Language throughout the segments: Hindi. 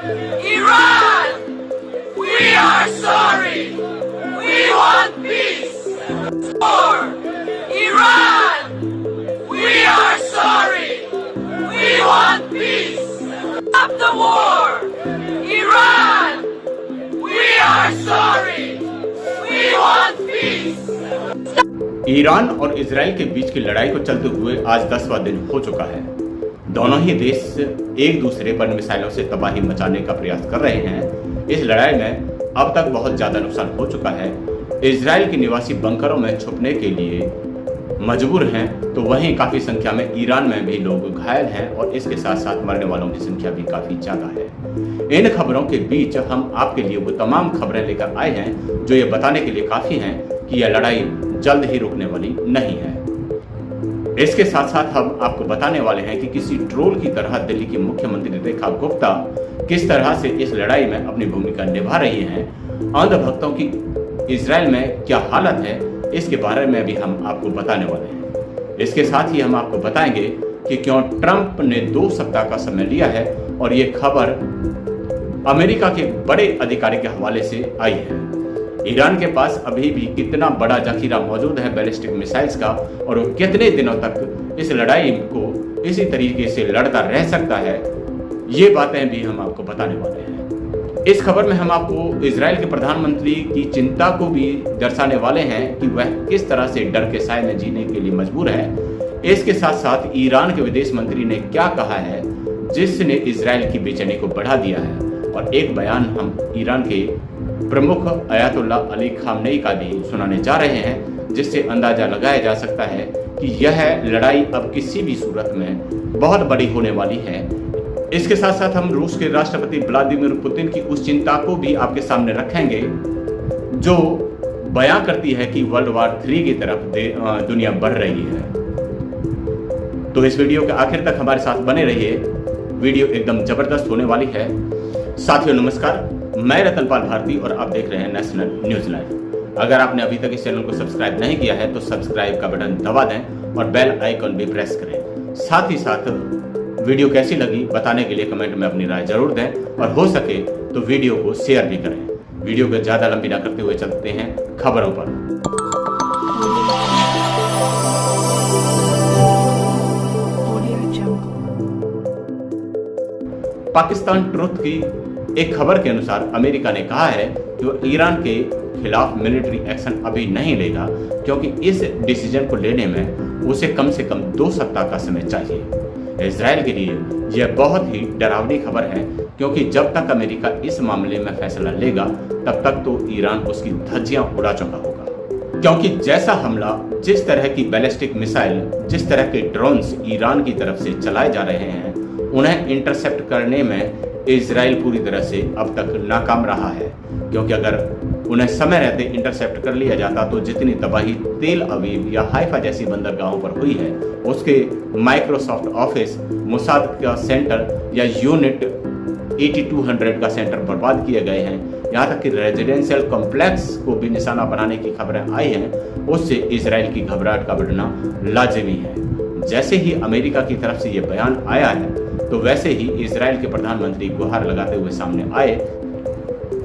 Iran, we are sorry. We want peace. For Iran, we are sorry. We want peace. Stop the war. Iran, we are sorry. We want peace. Iran और इजराइल के बीच की लड़ाई को चलते हुए आज 10वां दिन हो चुका है। दोनों ही देश एक दूसरे पर मिसाइलों से तबाही मचाने का प्रयास कर रहे हैं। इस लड़ाई में अब तक बहुत ज़्यादा नुकसान हो चुका है। इजराइल के निवासी बंकरों में छुपने के लिए मजबूर हैं, तो वहीं काफ़ी संख्या में ईरान में भी लोग घायल हैं और इसके साथ साथ मरने वालों की संख्या भी काफ़ी ज़्यादा है। इन खबरों के बीच हम आपके लिए वो तमाम खबरें लेकर आए हैं जो ये बताने के लिए काफ़ी हैं कि यह लड़ाई जल्द ही रुकने वाली नहीं है। इसके साथ साथ हम आपको बताने वाले हैं कि किसी ट्रोल की तरह दिल्ली की मुख्यमंत्री रेखा गुप्ता किस तरह से इस लड़ाई में अपनी भूमिका निभा रही हैं। अंधभक्तों की इजराइल में क्या हालत है, इसके बारे में भी हम आपको बताने वाले हैं। इसके साथ ही हम आपको बताएंगे कि क्यों ट्रंप ने 2 सप्ताह का समय लिया है और ये खबर अमेरिका के बड़े अधिकारी के हवाले से आई है। ईरान के पास अभी भी कितना बड़ा जखीरा मौजूद है बैलिस्टिक मिसाइल्स का, और वो कितने दिनों तक इस लड़ाई को इसी तरीके से लड़ता रह सकता है, ये बातें भी हम आपको बताने वाले हैं। इस खबर में हम आपको इजराइल के प्रधानमंत्री की चिंता को भी दर्शाने वाले हैं कि वह किस तरह से डर के साए में जीने के लिए मजबूर है। इसके साथ साथ ईरान के विदेश मंत्री ने क्या कहा है जिसने इजराइल की बेचैनी को बढ़ा दिया है, और एक बयान हम ईरान के प्रमुख अयातुल्ला अली खामनेई का भी सुनाने जा रहे हैं, जिससे अंदाजा लगाया जा सकता है कि यह लड़ाई अब किसी भी सूरत में बहुत बड़ी होने वाली है। इसके साथ साथ हम रूस के राष्ट्रपति व्लादिमीर पुतिन की उस चिंता को भी आपके सामने रखेंगे जो बयां करती है कि वर्ल्ड वॉर 3 की तरफ दुनिया बढ़ रही है। तो इस वीडियो के आखिर तक हमारे साथ बने रहिए, वीडियो एकदम जबरदस्त होने वाली है। साथियों नमस्कार, मैं रतनपाल भारती और आप देख रहे हैं नेशनल न्यूज लाइव। अगर आपने अभी तक इस चैनल को सब्सक्राइब नहीं किया है तो सब्सक्राइब का बटन दबा दें और बेल आइकन भी प्रेस करें। साथ ही साथ वीडियो कैसी लगी बताने के लिए कमेंट में अपनी राय जरूर दें, और हो सके तो वीडियो को शेयर भी करें। वीडियो को ज़्यादा लंबी ना करते हुए चलते हैं खबरों पर। पाकिस्तान ट्रुथ की एक खबर के अनुसार अमेरिका ने कहा है कि वो ईरान के खिलाफ मिलिट्री एक्शन अभी नहीं लेगा, क्योंकि इस डिसीजन को लेने में उसे कम से कम 2 सप्ताह का समय चाहिए। इजराइल के लिए यह बहुत ही डरावनी खबर है, क्योंकि जब तक अमेरिका इस मामले में फैसला लेगा तब तक तो ईरान उसकी धज्जियां उड़ा चुका होगा। क्योंकि जैसा हमला, जिस तरह की बैलिस्टिक मिसाइल, जिस तरह के ड्रोन्स ईरान की तरफ से चलाए जा रहे हैं, उन्हें इंटरसेप्ट करने में इजराइल पूरी तरह से अब तक नाकाम रहा है। क्योंकि अगर उन्हें समय रहते इंटरसेप्ट कर लिया जाता तो जितनी तबाही तेल अवीव या हाइफा जैसी बंदरगाहों पर हुई है, उसके माइक्रोसॉफ्ट ऑफिस, मोसाद का सेंटर या यूनिट 8200 का सेंटर बर्बाद किए गए हैं। यहाँ तक कि रेजिडेंशियल कॉम्प्लेक्स को भी निशाना बनाने की खबरें आई हैं, उससे इजराइल की घबराहट का बढ़ना लाजिमी है। जैसे ही अमेरिका की तरफ से ये बयान आया है तो वैसे ही इजराइल के प्रधानमंत्री गुहार लगाते हुए सामने आए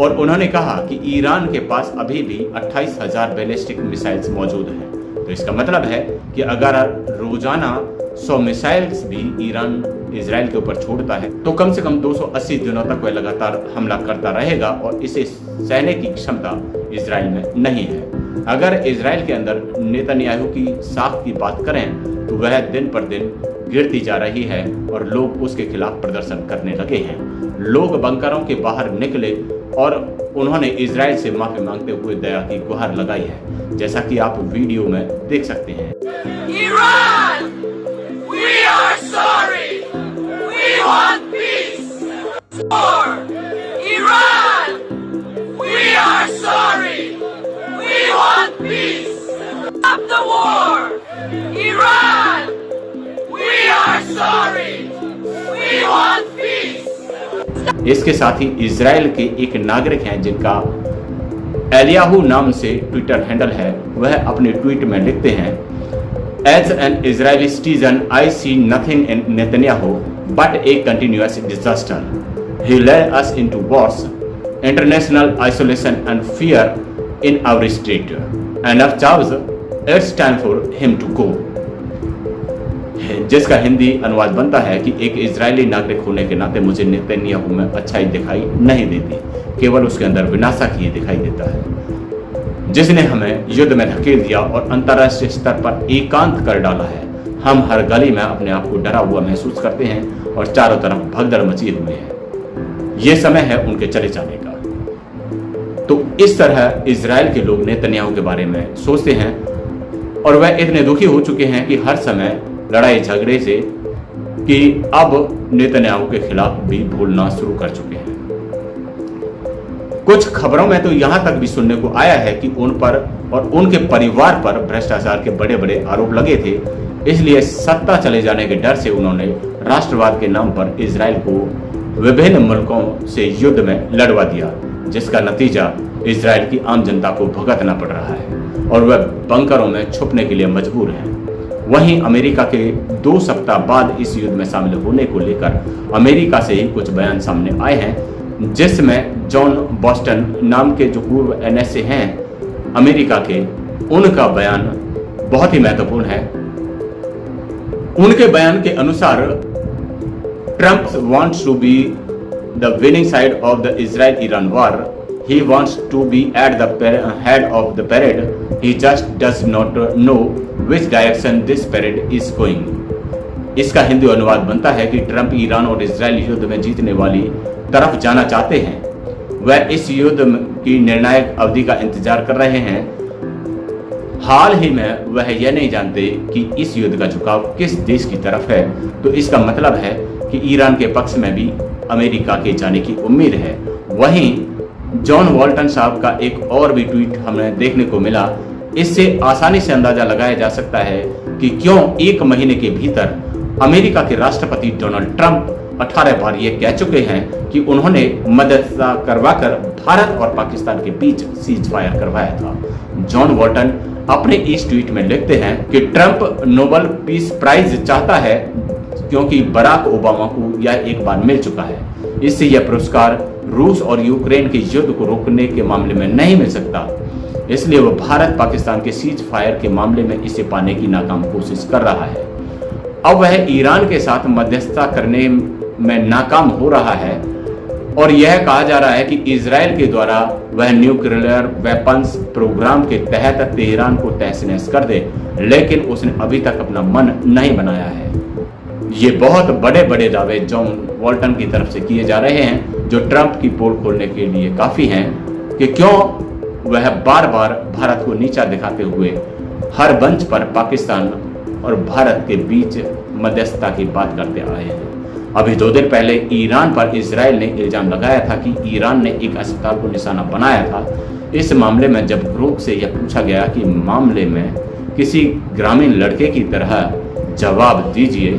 और उन्होंने कहा कि ईरान के पास अभी भी 28,000 बैलिस्टिक मिसाइल्स मौजूद हैं। तो इसका मतलब है कि अगर रोजाना 100 मिसाइल्स भी ईरान इजराइल के ऊपर छोड़ता है तो कम से कम 280 दिनों तक वह लगातार हमला करता रहेगा, और इसे सहने की क्षमता इजराइल में नहीं है। अगर इजराइल के अंदर नेतन्याहू की साख की बात करें तो वह दिन पर दिन गिरती जा रही है और लोग उसके खिलाफ प्रदर्शन करने लगे हैं। लोग बंकरों के बाहर निकले और उन्होंने इजराइल से माफी मांगते हुए दया की गुहार लगाई है, जैसा कि आप वीडियो में देख सकते हैं। Iran, we are sorry. We want peace. For Iran, we are sorry. We want peace. Stop the war. Iran, we are sorry. We want peace. इसके साथ ही इजराइल के एक नागरिक हैं जिनका एलियाहू नाम से ट्विटर हैंडल है, वह अपने ट्वीट में लिखते हैं, as an Israeli citizen I see nothing in Netanyahu but a continuous disaster. He led us into wars, international isolation and fear in our state. Enough Charles, it's time for him to go. जिसका हिंदी अनुवाद बनता है कि एक इजरायली नागरिक होने के नाते मुझे नेतन्याहू में अच्छाई दिखाई नहीं देती, केवल उसके अंदर विनाशक ही दिखाई देता है, जिसने हमें युद्ध में धकेल दिया और अंतर्राष्ट्रीय स्तर पर एकांत कर डाला है। हम हर गली में अपने आप को डरा हुआ महसूस करते हैं और चारों तरफ भगदड़ मची हुई है। ये समय है उनके चले जाने का। तो इस तरह इजराइल के लोग नेतन्याहू के बारे में सोचते हैं और वह इतने दुखी हो चुके हैं कि हर समय लड़ाई झगड़े से कि अब नेतन्याहू के खिलाफ भी बोलना शुरू कर चुके हैं। कुछ खबरों में तो यहां तक भी सुनने को आया है कि उन पर और उनके परिवार पर भ्रष्टाचार के बड़े बड़े आरोप लगे थे, इसलिए सत्ता चले जाने के डर से उन्होंने राष्ट्रवाद के नाम पर इजराइल को विभिन्न मुल्कों से युद्ध में लड़वा दिया, जिसका नतीजा इजराइल की आम जनता को भुगतना पड़ रहा है और वह बंकरों में छुपने के लिए मजबूर है। वहीं अमेरिका के 2 सप्ताह बाद इस युद्ध में शामिल होने को लेकर अमेरिका से ही कुछ बयान सामने आए हैं, जिसमें जॉन बोस्टन नाम के जो पूर्व NSA हैं अमेरिका के, उनका बयान बहुत ही महत्वपूर्ण है। उनके बयान के अनुसार Trump wants to be the winning side of the Israel-Iran war. He wants to be at the head of the parade. He just does not know which direction this parade is going. इसका हिंदी अनुवाद बनता है कि ट्रंप ईरान और इजराइल युद्ध में जीतने वाली तरफ जाना चाहते हैं। वह इस युद्ध की निर्णायक अवधि का इंतजार कर रहे हैं। हाल ही में वह यह नहीं जानते कि इस युद्ध का झुकाव किस देश की तरफ है। तो इसका मतलब है कि ईरान के पक्ष में भी अमेरिका के जाने की उम्मीद है। वहीं जॉन वॉल्टन साहब का एक और भी ट्वीट हमें देखने को मिला। इससे आसानी से अंदाजा लगाया जा सकता है कि क्यों 1 महीने के भीतर अमेरिका के राष्ट्रपति डोनाल्ड ट्रंप 18 बार ये कह चुके हैं कि उन्होंने मध्यस्थता करवाकर भारत और पाकिस्तान के बीच सीज फायर करवाया था। जॉन वॉल्टन अपने इस ट्वीट में लिखते हैं कि ट्रंप नोबेल पीस प्राइज चाहता है क्योंकि बराक ओबामा को यह एक बार मिल चुका है। इससे यह पुरस्कार रूस और यूक्रेन के युद्ध को रोकने के मामले में नहीं मिल सकता, इसलिए वह भारत पाकिस्तान के सीज फायर के मामले में इसे पाने की नाकाम कोशिश कर रहा है। अब वह ईरान के साथ मध्यस्थता करने में नाकाम हो रहा है और यह कहा जा रहा है कि इजराइल के द्वारा वह न्यूक्लियर वेपन्स प्रोग्राम के तहत तेहरान को तहस-नहस कर दे, लेकिन उसने अभी तक अपना मन नहीं बनाया है। ये बहुत बड़े बड़े दावे जॉन वॉल्टन की तरफ से किए जा रहे हैं, जो ट्रंप की पोल खोलने के लिए काफी हैं कि क्यों वह बार बार भारत को नीचा दिखाते हुए हर मंच पर पाकिस्तान और भारत के बीच मध्यस्थता की बात करते आए हैं। अभी 2 दिन पहले ईरान पर इजराइल ने इल्जाम लगाया था कि ईरान ने एक अस्पताल को निशाना बनाया था। इस मामले में जब ग्रोक से यह पूछा गया कि मामले में किसी ग्रामीण लड़के की तरह जवाब दीजिए,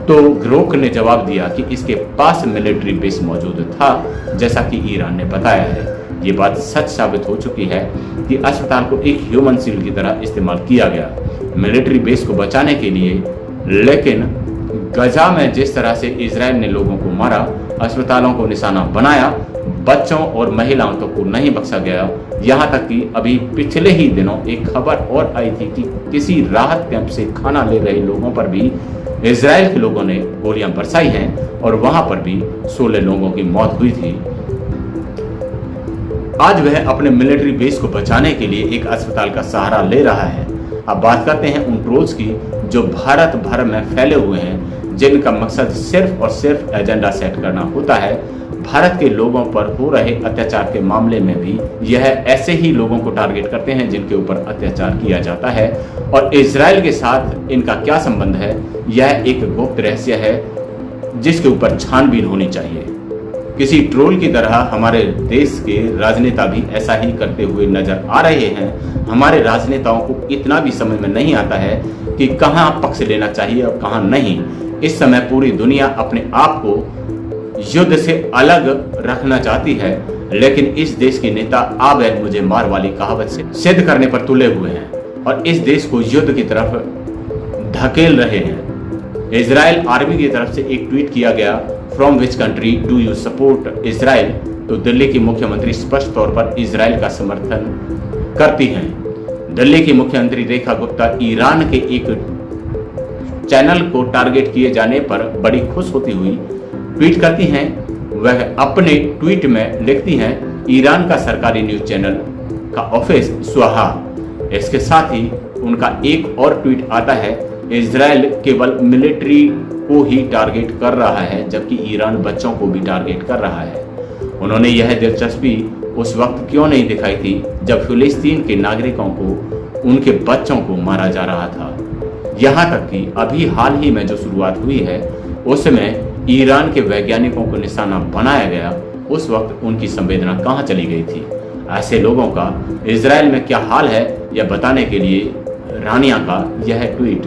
तो ग्रोक ने जवाब दिया कि इसके पास मिलिट्री बेस मौजूद था, जैसा कि ईरान ने बताया है। ये बात सच साबित हो चुकी है कि अस्पताल को एक ह्यूमन शील्ड की तरह इस्तेमाल किया गया मिलिट्री बेस को बचाने के लिए, लेकिन गजा में जिस तरह से इजराइल ने लोगों को मारा, अस्पतालों को निशाना बनाया, बच्चों और महिलाओं को नहीं बख्शा गया। यहाँ तक कि अभी पिछले ही दिनों एक खबर और आई थी कि किसी राहत कैंप से खाना ले रहे लोगों पर भी इजराइल के लोगों ने गोलियां बरसाई हैं और वहां पर भी 16 लोगों की मौत हुई थी। आज वह अपने मिलिट्री बेस को बचाने के लिए एक अस्पताल का सहारा ले रहा है। अब बात करते हैं उन ट्रोल्स की जो भारत भर में फैले हुए हैं, जिनका मकसद सिर्फ और सिर्फ एजेंडा सेट करना होता है। भारत के लोगों पर हो रहे अत्याचार के मामले में भी यह ऐसे ही लोगों को टारगेट करते हैं जिनके ऊपर अत्याचार किया जाता है, और इजराइल के साथ इनका क्या संबंध है, यह एक गुप्त रहस्य है जिसके ऊपर छानबीन होनी चाहिए। किसी ट्रोल की तरह हमारे देश के राजनेता भी ऐसा ही करते हुए नजर आ रहे हैं। हमारे राजनेताओं को इतना भी समझ में नहीं आता है कि कहां पक्ष लेना चाहिए और कहां नहीं। इस समय पूरी दुनिया अपने आप को युद्ध से अलग रखना चाहती है, लेकिन इस देश के नेता आ बैल मुझे मार वाली कहावत से सिद्ध करने पर तुले हुए हैं और इस देश को युद्ध की तरफ धकेल रहे हैं। इजराइल आर्मी की तरफ से एक ट्वीट किया गया from which country do you support Israel, तो दिल्ली की मुख्यमंत्री स्पष्ट तौर पर इजराइल का समर्थन करती हैं। दिल्ली की मुख्यमंत्री रेखा गुप्ता ईरान के एक चैनल को टारगेट किए जाने पर बड़ी खुश होती हुई ट्वीट करती हैं। वह अपने ट्वीट में लिखती हैं, ईरान का सरकारी न्यूज चैनल का ऑफिस स्वाहा। इसके साथ ही उनका एक और ट्वीट आता है, इजराइल केवल मिलिट्री को ही टारगेट कर रहा है जबकि ईरान बच्चों को भी टारगेट कर रहा है। उन्होंने यह दिलचस्पी उस वक्त क्यों नहीं दिखाई थी जब फिलिस्तीन के नागरिकों को, उनके बच्चों को मारा जा रहा था। यहाँ तक कि अभी हाल ही में जो शुरुआत हुई है उसमें ईरान के वैज्ञानिकों को निशाना बनाया गया, उस वक्त उनकी संवेदना कहाँ चली गई थी। ऐसे लोगों का इजराइल में क्या हाल है यह बताने के लिए रानिया का यह ट्वीट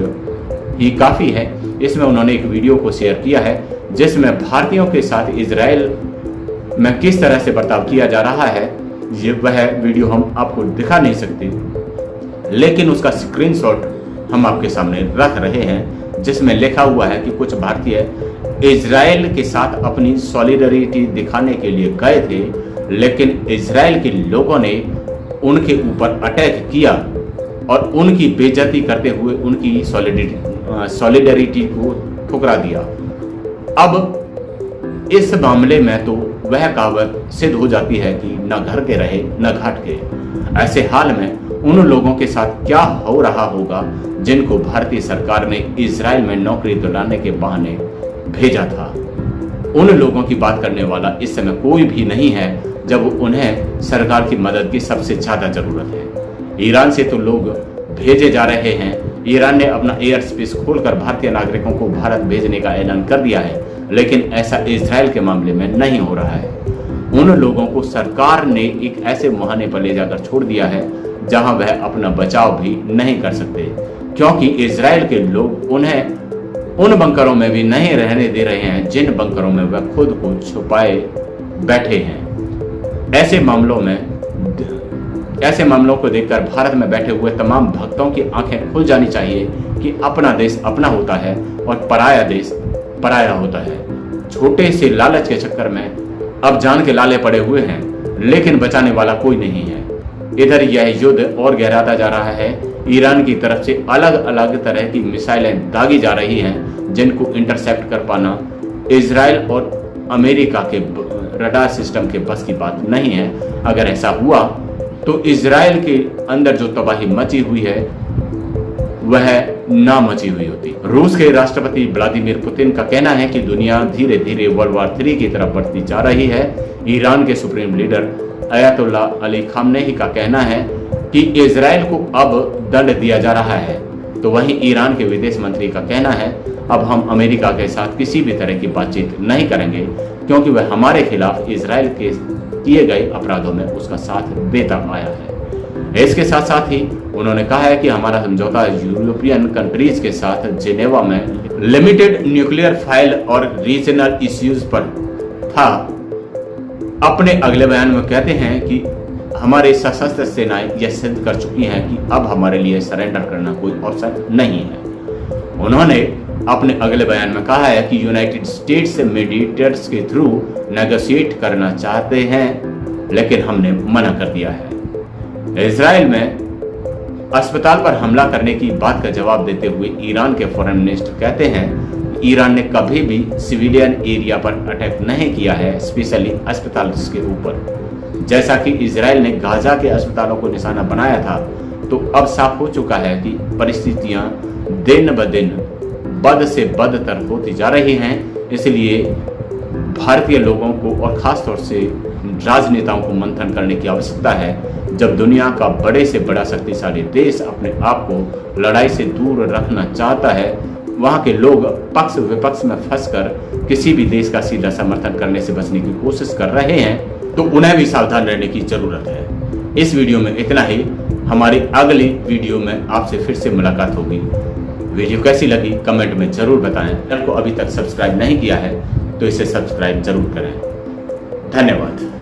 ही काफ़ी है। इसमें उन्होंने एक वीडियो को शेयर किया है जिसमें भारतीयों के साथ इजराइल में किस तरह से बर्ताव किया जा रहा है, ये वह वीडियो हम आपको दिखा नहीं सकते, लेकिन उसका स्क्रीनशॉट हम आपके सामने रख रहे हैं जिसमें लिखा हुआ है कि कुछ भारतीय इजराइल के साथ अपनी सॉलिडरिटी दिखाने के लिए गए थे, लेकिन इजराइल के लोगों ने उनके ऊपर अटैक किया और उनकी बेइज्जती करते हुए उनकी सॉलिडरिटी को ठुकरा दिया। अब इस मामले में तो वह कहावत सिद्ध हो जाती है कि न घर के रहे न घाट के। ऐसे हाल में उन लोगों के साथ क्या हो रहा होगा जिनको भारतीय सरकार ने इजराइल में नौकरी दिलाने के बहाने भेजा था। उन लोगों की बात करने वाला इस समय कोई भी नहीं है जब उन्हें सरकार की मदद की सबसे ज्यादा जरूरत है। ईरान से तो लोग भेजे जा रहे हैं। ईरान ने अपना एयर स्पेस खोलकर भारतीय नागरिकों को भारत भेजने का ऐलान कर दिया है, लेकिन ऐसा इजराइल के मामले में नहीं हो रहा है। उन लोगों को सरकार ने एक ऐसे मुहाने पर ले जाकर छोड़ दिया है जहां वह अपना बचाव भी नहीं कर सकते, क्योंकि इजराइल के लोग उन्हें उन बंकरों में भी नहीं रहने दे रहे हैं जिन बंकरों में वह खुद को छुपाए बैठे हैं। ऐसे मामलों को देखकर भारत में बैठे हुए तमाम भक्तों की आंखें खुल जानी चाहिए कि अपना देश अपना होता है और पराया देश पराया होता है। छोटे से लालच के चक्कर में अब जान के लाले पड़े हुए हैं, लेकिन बचाने वाला कोई नहीं है। इधर यह युद्ध और गहराता जा रहा है। ईरान की तरफ से अलग अलग तरह की मिसाइलें दागी जा रही हैं जिनको इंटरसेप्ट कर पाना इजराइल और अमेरिका के रडार सिस्टम के बस की बात नहीं है। अगर ऐसा हुआ तो इजराइल के अंदर जो तबाही मची हुई है वह ना मची हुई होती। रूस के राष्ट्रपति व्लादिमीर पुतिन का कहना है कि दुनिया धीरे धीरे वर्ल्ड वॉर 3 की तरफ बढ़ती जा रही है। ईरान के सुप्रीम लीडर अयतुल्ला अली खामनेही का कहना है कि इजराइल को अब दंड दिया जा रहा है, तो वहीं ईरान के विदेश मंत्री का कहना है अब हम अमेरिका के साथ किसी भी तरह की बातचीत नहीं करेंगे क्योंकि वह हमारे खिलाफ इजराइल के किए गए अपराधों में उसका साथ देता आया है। इसके साथ साथ ही उन्होंने कहा है कि हमारा समझौता यूरोपियन कंट्रीज के साथ जिनेवा में लिमिटेड न्यूक्लियर फाइल और रीजनल इश्यूज पर था। अपने अगले बयान में कहते हैं कि हमारे सशस्त्र सेनाएं यह सिद्ध कर चुकी हैं कि अब हमारे लिए सरेंडर करना कोई ऑप्शन नहीं है। उन्होंने अपने अगले बयान में कहा है कि यूनाइटेड स्टेट्स मीडिएटर्स के थ्रू नेगोशिएट करना चाहते हैं, लेकिन हमने मना कर दिया है। इजराइल में अस्पताल पर हमला करने की बात का जवाब देते हुए ईरान के फॉरेन मिनिस्टर कहते हैं कि ईरान ने कभी भी सिविलियन एरिया पर अटैक नहीं किया है, स्पेशली अस्पताल के ऊपर। जैसा कि इजराइल ने गाजा के अस्पतालों को निशाना बनाया था, तो अब साफ हो चुका है कि परिस्थितियां दिन ब दिन बद से बदतर होती जा रही हैं। इसलिए भारतीय लोगों को और खास तौर से राजनेताओं को मंथन करने की आवश्यकता है। जब दुनिया का बड़े से बड़ा शक्तिशाली देश अपने आप को लड़ाई से दूर रखना चाहता है, वहाँ के लोग पक्ष विपक्ष में फंसकर किसी भी देश का सीधा समर्थन करने से बचने की कोशिश कर रहे हैं, तो उन्हें भी सावधान रहने की जरूरत है। इस वीडियो में इतना ही। हमारी अगली वीडियो में आपसे फिर से मुलाकात होगी। वीडियो कैसी लगी कमेंट में जरूर बताएं। चैनल को अभी तक सब्सक्राइब नहीं किया है तो इसे सब्सक्राइब जरूर करें। धन्यवाद।